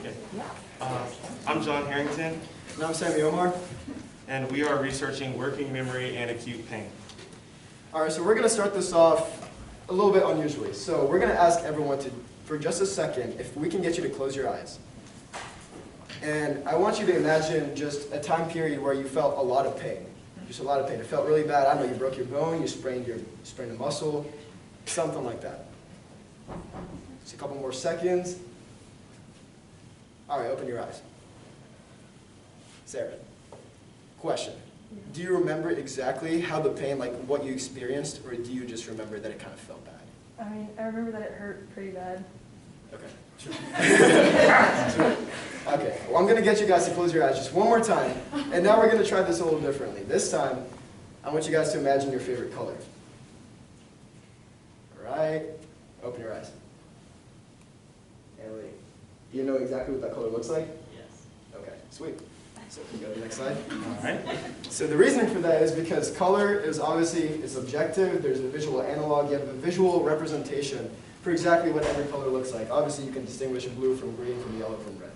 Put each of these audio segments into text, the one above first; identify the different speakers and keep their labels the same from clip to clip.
Speaker 1: Okay. I'm John Harrington.
Speaker 2: And I'm Sammy, Omar.
Speaker 1: And we are researching working memory and acute pain.
Speaker 2: All right, so we're going to start this off a little bit unusually. So we're going to ask everyone to, for just a second, if we can get you to close your eyes. And I want you to imagine just a time period where you felt a lot of pain. Just a lot of pain. It felt really bad. I don't know, you broke your bone, you sprained a muscle, something like that. Just a couple more seconds. All right, open your eyes. Sarah, question. Do you remember exactly how the pain, like what you experienced, or do you just remember that it kind of felt bad?
Speaker 3: I mean, I remember that it hurt pretty bad.
Speaker 2: Okay. Sure. Okay, well, I'm going to get you guys to close your eyes just one more time, and now we're going to try this a little differently. This time, I want you guys to imagine your favorite color. All right, open your eyes. And wait, you know exactly what that color looks like?
Speaker 4: Yes.
Speaker 2: Okay, sweet. So can you go to the next slide?
Speaker 1: All right.
Speaker 2: So the reasoning for that is because color is obviously, it's objective, there's a visual analog, you have a visual representation for exactly what every color looks like. Obviously you can distinguish blue from green, from yellow from red.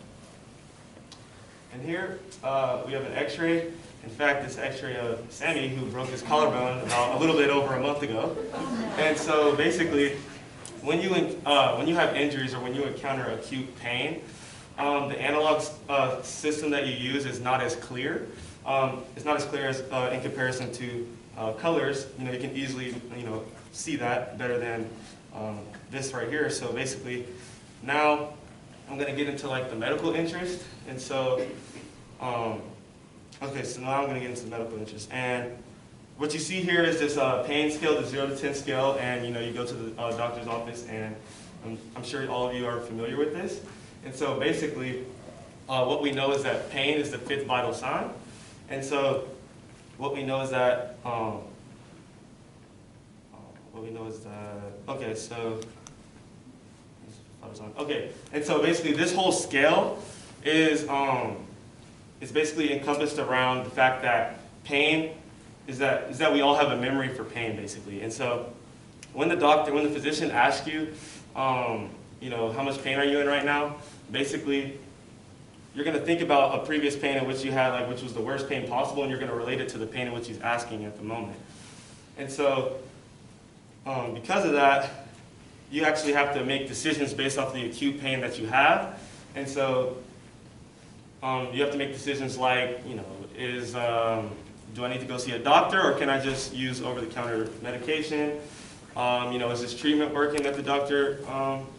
Speaker 1: And here we have an x-ray. In fact, this x-ray of Sammy, who broke his collarbone about a little bit over a month ago. And so basically, when you have injuries or when you encounter acute pain, the analog system that you use is not as clear. It's not as clear as in comparison to colors. You know, you can easily see that better than this right here. So basically, now I'm going to get into like the medical interest, and so okay, so now I'm going to get into the medical interest. And what you see here is this pain scale, the 0 to 10 scale, and you go to the doctor's office, and I'm sure all of you are familiar with this. And so basically, what we know is that pain is the 5th vital sign. And so what we know is that, okay, and so basically this whole scale is basically encompassed around the fact that pain is that we all have a memory for pain, basically. And so when the physician asks you, how much pain are you in right now? Basically, you're going to think about a previous pain in which you had, which was the worst pain possible, and you're going to relate it to the pain in which he's asking at the moment. And so, because of that, you actually have to make decisions based off the acute pain that you have. And so, you have to make decisions like, do I need to go see a doctor, or can I just use over-the-counter medication? Is this treatment working that the doctor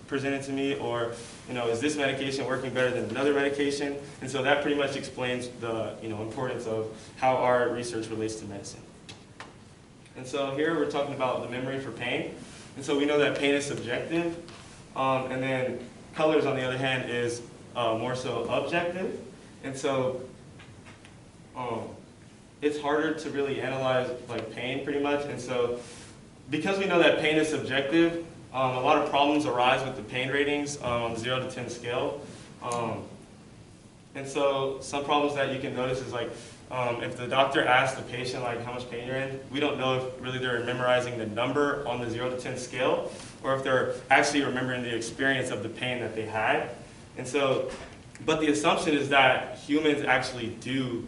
Speaker 1: presented to me, or is this medication working better than another medication? And so that pretty much explains the importance of how our research relates to medicine. And so here we're talking about the memory for pain. And so we know that pain is subjective, and then colors, on the other hand, is more so objective. And so it's harder to really analyze pain pretty much. And so because we know that pain is subjective, a lot of problems arise with the pain ratings on the 0 to 10 scale. And so some problems that you can notice is if the doctor asks the patient how much pain you're in, we don't know if really they're memorizing the number on the 0 to 10 scale, or if they're actually remembering the experience of the pain that they had. And so, but the assumption is that humans actually do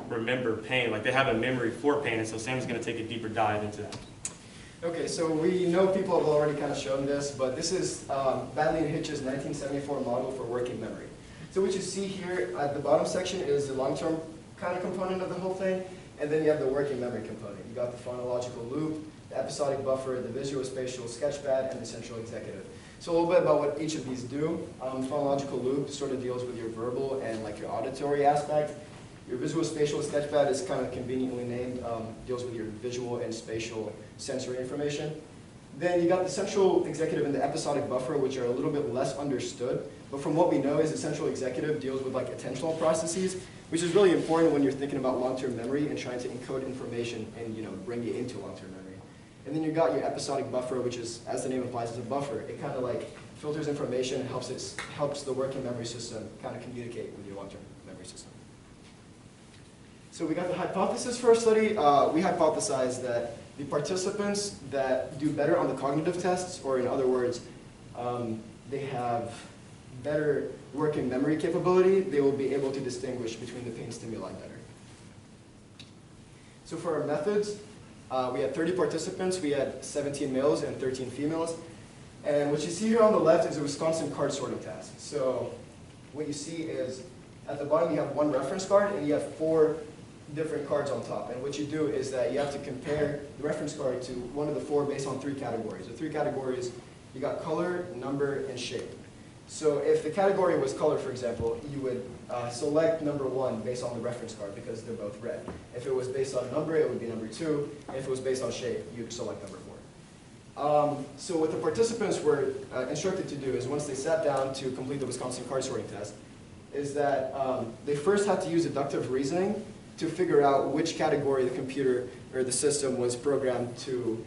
Speaker 1: remember pain, they have a memory for pain, and so Sam's going to take a deeper dive into that.
Speaker 2: Okay, so we know people have already kind of shown this, but this is Badlane and Hitch's 1974 model for working memory. So what you see here at the bottom section is the long-term kind of component of the whole thing, and then you have the working memory component. You got the phonological loop, the episodic buffer, the visuospatial sketchpad, and the central executive. So a little bit about what each of these do. Phonological loop sort of deals with your verbal and your auditory aspect. Your visuospatial sketchpad is kind of conveniently named, deals with your visual and spatial sensory information. Then you got the central executive and the episodic buffer, which are a little bit less understood. But from what we know is the central executive deals with attentional processes, which is really important when you're thinking about long-term memory and trying to encode information and bring it into long-term memory. And then you got your episodic buffer, which is, as the name implies, is a buffer. It kind of filters information and helps the working memory system kind of communicate with your long-term memory system. So we got the hypothesis for our study. We hypothesized that the participants that do better on the cognitive tests, or in other words, they have better working memory capability, they will be able to distinguish between the pain stimuli better. So for our methods, we had 30 participants. We had 17 males and 13 females. And what you see here on the left is a Wisconsin card sorting task. So what you see is at the bottom you have one reference card and you have 4 different cards on top. And what you do is that you have to compare the reference card to one of the 4 based on 3 categories. The 3 categories, you got color, number, and shape. So if the category was color, for example, you would select number 1 based on the reference card because they're both red. If it was based on number, it would be number 2. And if it was based on shape, you'd select number 4. So what the participants were instructed to do is once they sat down to complete the Wisconsin card sorting test, is that they first had to use deductive reasoning to figure out which category the computer or the system was programmed to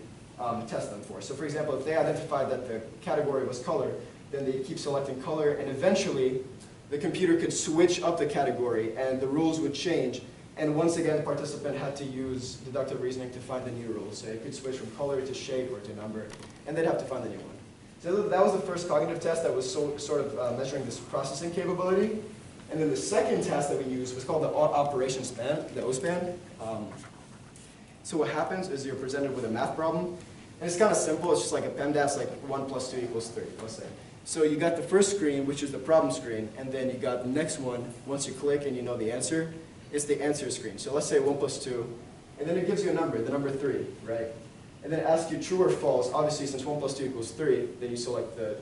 Speaker 2: test them for. So for example, if they identified that the category was color, then they keep selecting color, and eventually the computer could switch up the category and the rules would change. And once again, the participant had to use deductive reasoning to find the new rules. So it could switch from color to shape or to number, and they'd have to find the new one. So that was the first cognitive test that was sort of measuring this processing capability. And then the second test that we used was called the operation span, the O-span. So what happens is you're presented with a math problem, and it's kind of simple. It's just like a PEMDAS, like 1 + 2 = 3, let's say. So you got the first screen, which is the problem screen, and then you got the next one. Once you click and you know the answer, it's the answer screen. So let's say 1 + 2, and then it gives you a number, the number 3, right? And then it asks you true or false. Obviously, since 1 + 2 = 3, then you select the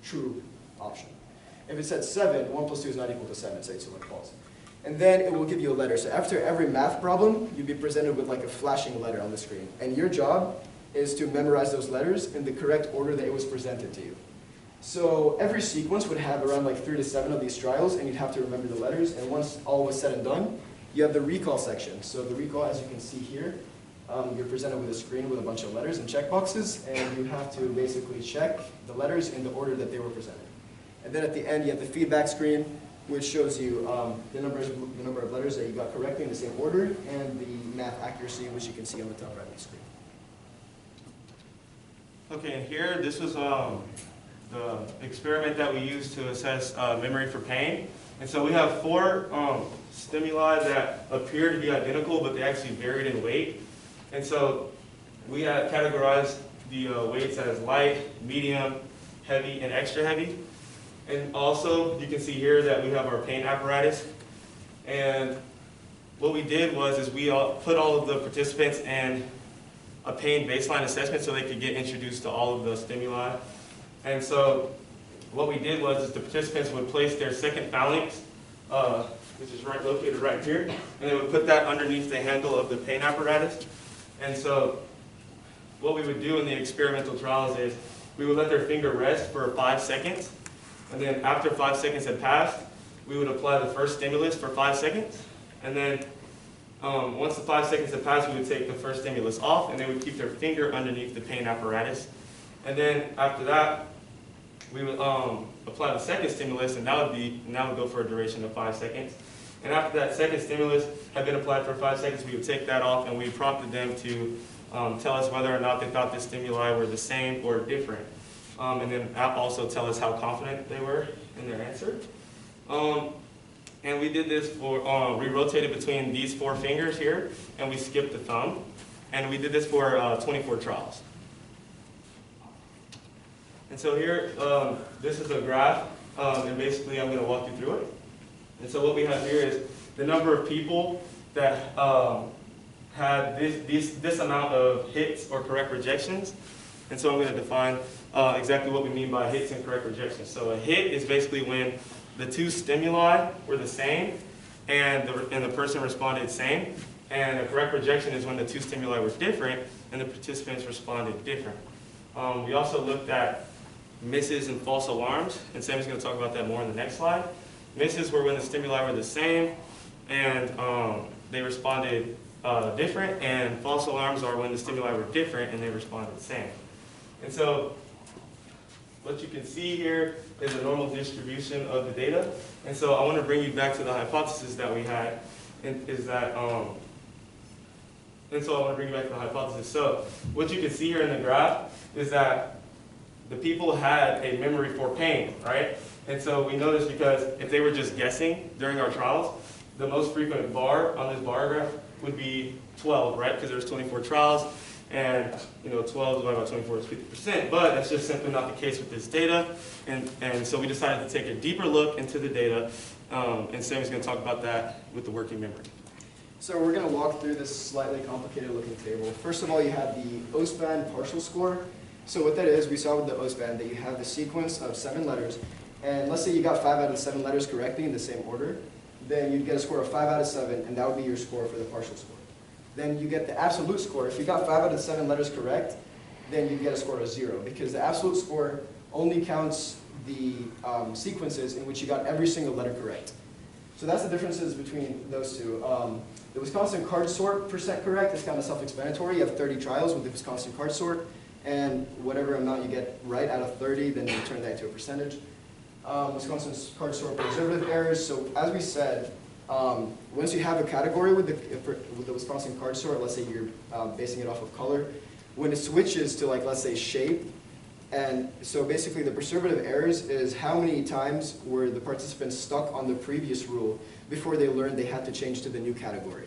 Speaker 2: true option. If it said 7, 1 + 2 is not equal to 7, so you select false. And then it will give you a letter. So after every math problem, you'll be presented with like a flashing letter on the screen. And your job is to memorize those letters in the correct order that it was presented to you. So every sequence would have around like 3 to 7 of these trials, and you'd have to remember the letters. And once all was said and done, you have the recall section. So the recall, as you can see here, you're presented with a screen with a bunch of letters and checkboxes, and you have to basically check the letters in the order that they were presented. And then at the end, you have the feedback screen, which shows you the number of letters that you got correctly in the same order, and the math accuracy, which you can see on the top right of the screen.
Speaker 1: Okay, and here, this was the experiment that we used to assess memory for pain. And so we have 4 stimuli that appear to be identical, but they actually varied in weight. And so we had categorized the weights as light, medium, heavy, and extra heavy. And also, you can see here that we have our pain apparatus. And what we did was we put all of the participants in a pain baseline assessment so they could get introduced to all of the stimuli. And so what we did was the participants would place their second phalanx, which is located right here, and they would put that underneath the handle of the pain apparatus. And so what we would do in the experimental trials is we would let their finger rest for 5 seconds, and then after 5 seconds had passed, we would apply the first stimulus for 5 seconds, and then once the 5 seconds had passed, we would take the first stimulus off, and they would keep their finger underneath the pain apparatus. And then after that, we would apply the second stimulus, and that would go for a duration of 5 seconds. And after that second stimulus had been applied for 5 seconds, we would take that off, and we prompted them to tell us whether or not they thought the stimuli were the same or different. And then also tell us how confident they were in their answer. And we did this for, we rotated between these 4 fingers here, and we skipped the thumb. And we did this for 24 trials. And so here, this is a graph, and basically I'm going to walk you through it. And so what we have here is the number of people that had this amount of hits or correct rejections. And so I'm going to define exactly what we mean by hits and correct rejections. So a hit is basically when the 2 stimuli were the same and the person responded same. And a correct rejection is when the 2 stimuli were different and the participants responded different. We also looked at misses and false alarms, and Sammy's going to talk about that more in the next slide. Misses were when the stimuli were the same and they responded different, and false alarms are when the stimuli were different and they responded the same. And so what you can see here is a normal distribution of the data. And so I want to bring you back to the hypothesis that we had, So what you can see here in the graph is that the people had a memory for pain, right? And so we know this because if they were just guessing during our trials, the most frequent bar on this bar graph would be 12, right? Because there's 24 trials, and 12 divided by 24 is 50%, but that's just simply not the case with this data. And so we decided to take a deeper look into the data, and Sammy's going to talk about that with the working memory.
Speaker 2: So we're going to walk through this slightly complicated looking table. First of all, you have the O-span partial score. So what that is, we saw with the O-span that you have the sequence of 7 letters, and let's say you got 5 out of the 7 letters correctly in the same order, then you'd get a score of 5 out of 7, and that would be your score for the partial score. Then you get the absolute score. If you got 5 out of the 7 letters correct, then you get a score of 0, because the absolute score only counts the sequences in which you got every single letter correct. So that's the differences between those two. The Wisconsin card sort percent correct is kind of self-explanatory. You have 30 trials with the Wisconsin card sort, and whatever amount you get right out of 30, then you turn that into a percentage. Wisconsin's card sort preservative errors. So as we said, once you have a category with the Wisconsin card sort, let's say you're basing it off of color, when it switches to, like, let's say shape, and so basically the preservative errors is how many times were the participants stuck on the previous rule before they learned they had to change to the new category.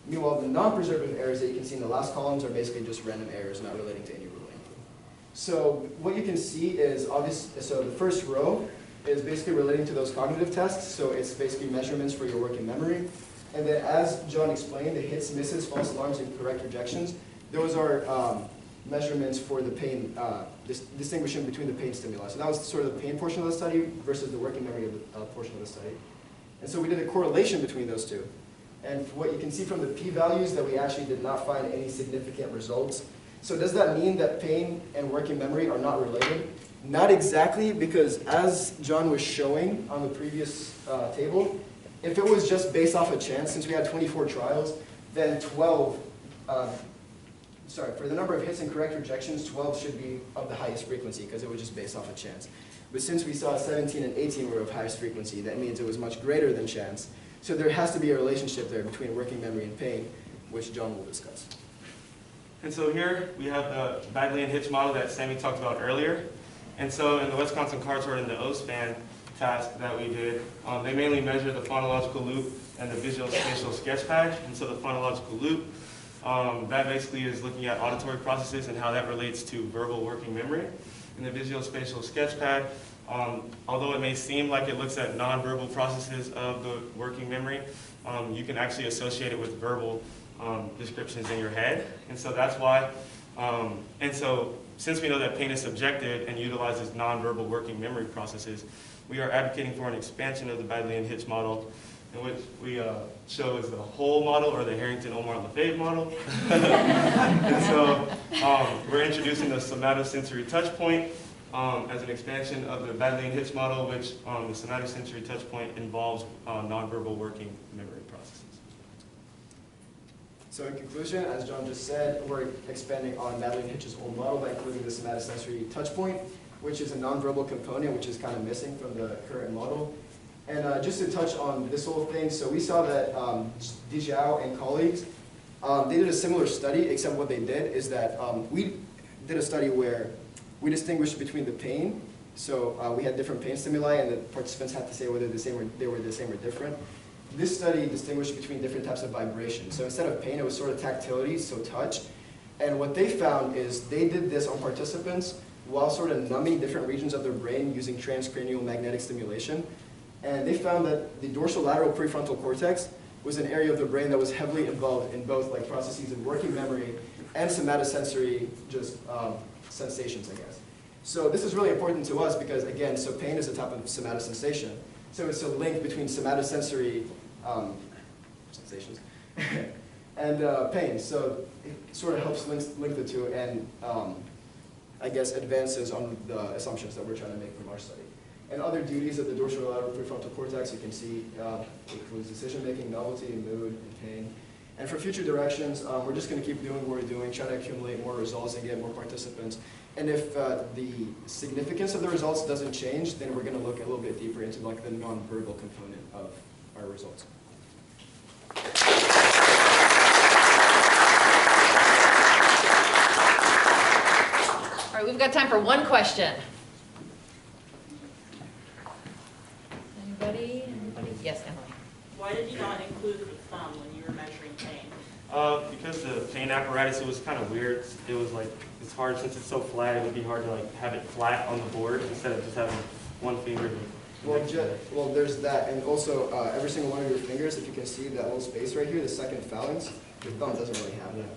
Speaker 2: Meanwhile, the non-preservative errors that you can see in the last columns are basically just random errors not relating to any ruling. So what you can see is so the first row is basically relating to those cognitive tests, so it's basically measurements for your working memory. And then as John explained, the hits, misses, false alarms, and correct rejections, those are measurements for the pain, distinguishing between the pain stimuli. So that was sort of the pain portion of the study versus the working memory portion of the study. And so we did a correlation between those two. And what you can see from the p-values that we actually did not find any significant results. So does that mean that pain and working memory are not related? Not exactly, because as John was showing on the previous table, if it was just based off of chance, since we had 24 trials, then for the number of hits and correct rejections, 12 should be of the highest frequency because it was just based off of chance. But since we saw 17 and 18 were of highest frequency, that means it was much greater than chance. So there has to be a relationship there between working memory and pain, which John will discuss.
Speaker 1: And so here we have the Badlane Hitch model that Sammy talked about earlier. And so in the Wisconsin card sort and the O-span task that we did, they mainly measure the phonological loop and the visual spatial sketch pad. And so the phonological loop, that basically is looking at auditory processes and how that relates to verbal working memory. And the visual spatial sketch pad, although it may seem like it looks at nonverbal processes of the working memory, you can actually associate it with verbal descriptions in your head. And so that's why, and so since we know that pain is subjective and utilizes nonverbal working memory processes, we are advocating for an expansion of the Badlane Hitch model, in which we show as the whole model, or the Harrington, Omar, Lefebvre model. And so we're introducing the somatosensory touch point as an expansion of the Badlane Hitch model, which the somatosensory touch point involves nonverbal working memory processes.
Speaker 2: So in conclusion, as John just said, we're expanding on Badlane Hitch's old model by including the somatosensory touch point, which is a nonverbal component, which is kind of missing from the current model. And just to touch on this whole thing, so we saw that Dijiao and colleagues, they did a similar study, except what they did is that we did a study where we distinguished between the pain. So we had different pain stimuli, and the participants had to say whether they were the same or different. This study distinguished between different types of vibration. So instead of pain, it was sort of tactility, so touch. And what they found is they did this on participants while sort of numbing different regions of their brain using transcranial magnetic stimulation. And they found that the dorsolateral prefrontal cortex was an area of the brain that was heavily involved in both like processes of working memory and somatosensory just sensations, I guess. So this is really important to us because, again, so pain is a type of somatosensation. So it's a link between somatosensory sensations and pain. So it sort of helps link the two and, I guess, advances on the assumptions that we're trying to make from our study. And other duties of the dorsolateral prefrontal cortex, you can see, includes decision-making, novelty, mood, and pain. And for future directions, we're just going to keep doing what we're doing, trying to accumulate more results and get more participants. And if the significance of the results doesn't change, then we're going to look a little bit deeper into like the nonverbal component of our results.
Speaker 4: All right, we've got time for one question. Yes, Emily.
Speaker 5: Why did you not include the thumb when you were measuring pain?
Speaker 1: Because the pain apparatus, it was kind of weird. It was like, it's hard since it's so flat, it would be hard to like have it flat on the board instead of just having one finger.
Speaker 2: Well, there's that, and also every single one of your fingers, if you can see that little space right here, the second phalanx, your thumb doesn't really have that.